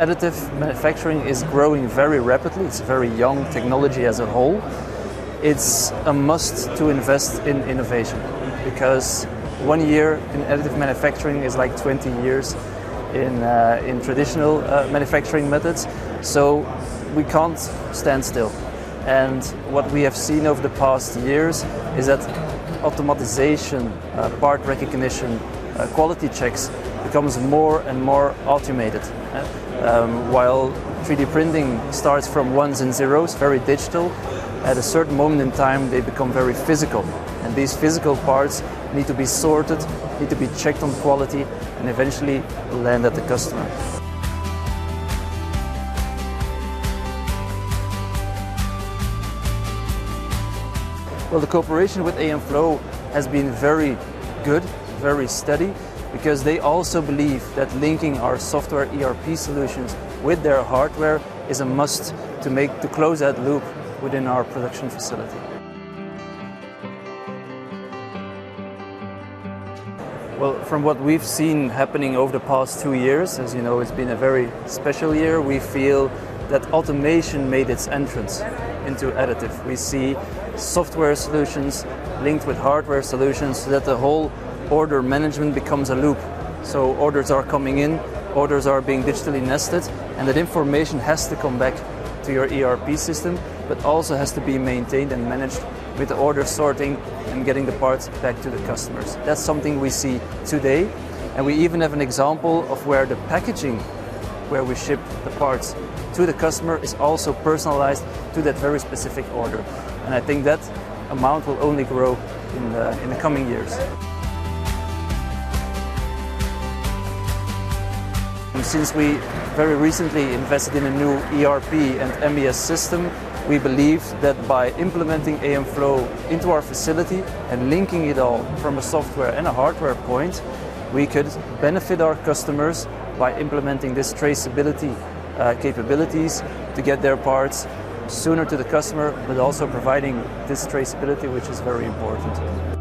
additive manufacturing is growing very rapidly. It's a very young technology as a whole. It's a must to invest in innovation, because 1 year in additive manufacturing is like 20 years in traditional manufacturing methods. So we can't stand still. And what we have seen over the past years is that automatization, part recognition, quality checks becomes more and more automated. While 3D printing starts from ones and zeros, very digital, at a certain moment in time they become very physical. And these physical parts need to be sorted, need to be checked on quality, and eventually land at the customer. Well, the cooperation with AMFlow has been very good, very steady, because they also believe that linking our software ERP solutions with their hardware is a must to close that loop within our production facility. Well, from what we've seen happening over the past 2 years, as you know, it's been a very special year. We feel that automation made its entrance into additive. We see software solutions linked with hardware solutions so that the whole order management becomes a loop. So orders are coming in, orders are being digitally nested, and that information has to come back to your ERP system, but also has to be maintained and managed with the order sorting and getting the parts back to the customers. That's something we see today, and we even have an example of where the packaging, where we ship the parts to the customer, is also personalized to that very specific order. And I think that amount will only grow in the coming years. Since we very recently invested in a new ERP and MES system, we believe that by implementing AMFlow into our facility and linking it all from a software and a hardware point, we could benefit our customers by implementing this traceability capabilities to get their parts sooner to the customer, but also providing this traceability, which is very important.